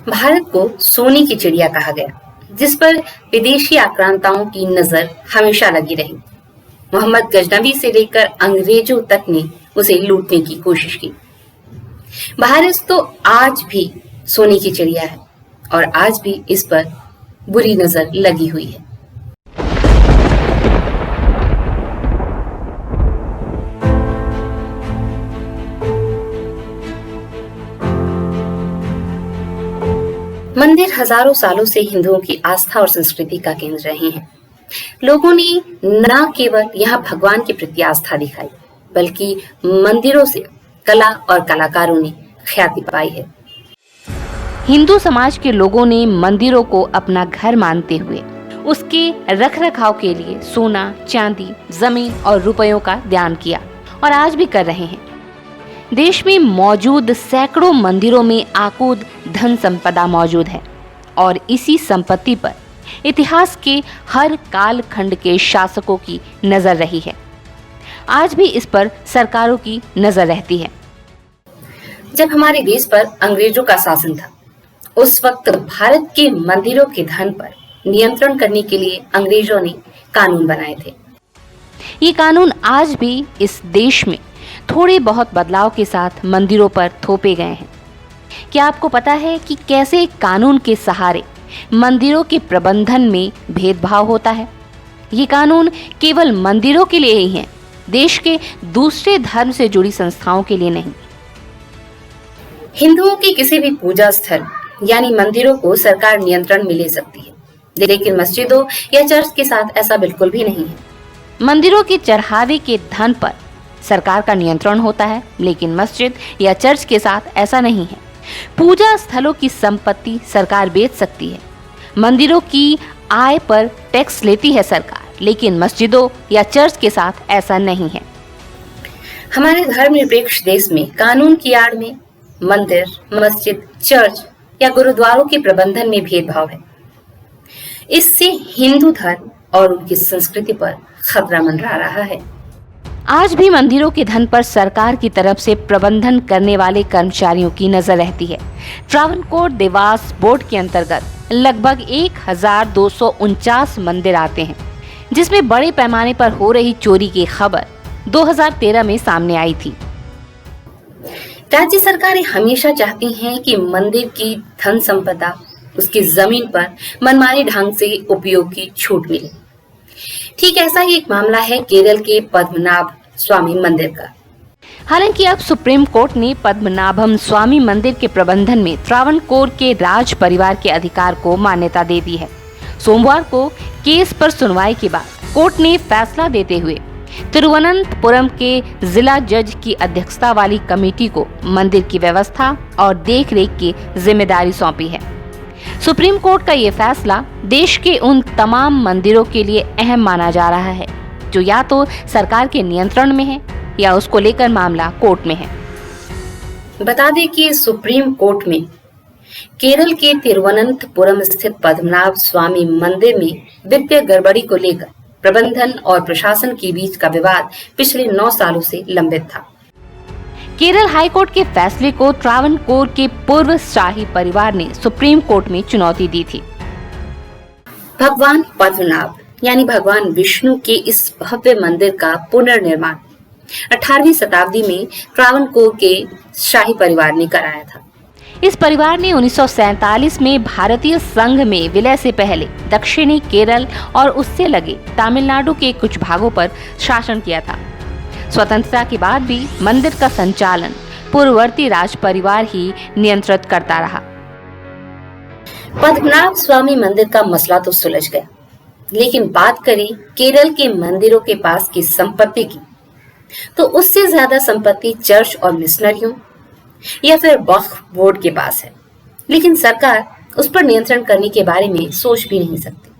भारत को सोने की चिड़िया कहा गया, जिस पर विदेशी आक्रांताओं की नजर हमेशा लगी रही। मोहम्मद गजनवी से लेकर अंग्रेजों तक ने उसे लूटने की कोशिश की। भारत तो आज भी सोने की चिड़िया है और आज भी इस पर बुरी नजर लगी हुई है। मंदिर हजारों सालों से हिंदुओं की आस्था और संस्कृति का केंद्र रहे हैं। लोगों ने न केवल यहाँ भगवान के प्रति आस्था दिखाई, बल्कि मंदिरों से कला और कलाकारों ने ख्याति पाई है। हिंदू समाज के लोगों ने मंदिरों को अपना घर मानते हुए उसके रखरखाव के लिए सोना, चांदी, जमीन और रुपयों का दान किया और आज भी कर रहे हैं। देश में मौजूद सैकड़ों मंदिरों में आकूत धन संपदा मौजूद है और इसी संपत्ति पर इतिहास के हर काल खंड के शासकों की नजर रही है। आज भी इस पर सरकारों की नजर रहती है। जब हमारे देश पर अंग्रेजों का शासन था, उस वक्त भारत के मंदिरों के धन पर नियंत्रण करने के लिए अंग्रेजों ने कानून बनाए थे। ये कानून आज भी इस देश में थोड़े बहुत बदलाव के साथ मंदिरों पर थोपे गए हैं। क्या आपको पता है कि कैसे कानून के सहारे मंदिरों के प्रबंधन में भेदभाव होता है? ये कानून केवल मंदिरों के लिए ही है, देश के दूसरे धर्म से जुड़ी संस्थाओं के लिए नहीं। हिंदुओं के किसी भी पूजा स्थल यानी मंदिरों को सरकार नियंत्रण में ले सकती है, लेकिन मस्जिदों या चर्च के साथ ऐसा बिल्कुल भी नहीं है। मंदिरों के चढ़ावे के धन पर सरकार का नियंत्रण होता है, लेकिन मस्जिद या चर्च के साथ ऐसा नहीं है। पूजा स्थलों की संपत्ति सरकार बेच सकती है। मंदिरों की आय पर टैक्स लेती है सरकार, लेकिन मस्जिदों या चर्च के साथ ऐसा नहीं है। हमारे धर्मनिरपेक्ष देश में कानून की आड़ में मंदिर, मस्जिद, चर्च या गुरुद्वारों के प्रबंधन में भेदभाव है। इससे हिंदू धर्म और उनकी संस्कृति पर खतरा मंडरा रहा है। आज भी मंदिरों के धन पर सरकार की तरफ से प्रबंधन करने वाले कर्मचारियों की नजर रहती है। ट्रावनकोर देवास बोर्ड के अंतर्गत लगभग 1249 मंदिर आते हैं, जिसमें बड़े पैमाने पर हो रही चोरी की खबर 2013 में सामने आई थी। राज्य सरकारें हमेशा चाहती हैं कि मंदिर की धन संपदा, उसकी जमीन पर मनमाने ढंग से उपयोग की छूट मिले। ठीक ऐसा ही एक मामला है केरल के पद्मनाभ स्वामी मंदिर का। हालांकि अब सुप्रीम कोर्ट ने पद्मनाभम स्वामी मंदिर के प्रबंधन में त्रावणकोर के राज परिवार के अधिकार को मान्यता दे दी है। सोमवार को केस पर सुनवाई के बाद कोर्ट ने फैसला देते हुए तिरुवनंतपुरम के जिला जज की अध्यक्षता वाली कमेटी को मंदिर की व्यवस्था और देखरेख की जिम्मेदारी सौंपी है। सुप्रीम कोर्ट का ये फैसला देश के उन तमाम मंदिरों के लिए अहम माना जा रहा है जो या तो सरकार के नियंत्रण में है या उसको लेकर मामला कोर्ट में है। बता दें कि सुप्रीम कोर्ट में केरल के तिरुवनंतपुरम स्थित पद्मनाभ स्वामी मंदिर में वित्तीय गड़बड़ी को लेकर प्रबंधन और प्रशासन के बीच का विवाद पिछले 9 सालों से लंबित था। केरल हाईकोर्ट के फैसले को त्रावणकोर के पूर्व शाही परिवार ने सुप्रीम कोर्ट में चुनौती दी थी। भगवान पद्मनाभ यानी भगवान विष्णु के इस भव्य मंदिर का पुनर्निर्माण 18वीं शताब्दी में त्रावणकोर के शाही परिवार ने कराया था। इस परिवार ने 1947 में भारतीय संघ में विलय से पहले दक्षिणी केरल और उससे लगे तमिलनाडु के कुछ भागों पर शासन किया था। स्वतंत्रता के बाद भी मंदिर का संचालन पूर्ववर्ती राज परिवार ही नियंत्रित करता रहा। पद्मनाभ स्वामी मंदिर का मसला तो सुलझ गया, लेकिन बात करें केरल के मंदिरों के पास की संपत्ति की, तो उससे ज्यादा संपत्ति चर्च और मिशनरियों या फिर वक्फ बोर्ड के पास है, लेकिन सरकार उस पर नियंत्रण करने के बारे में सोच भी नहीं सकती।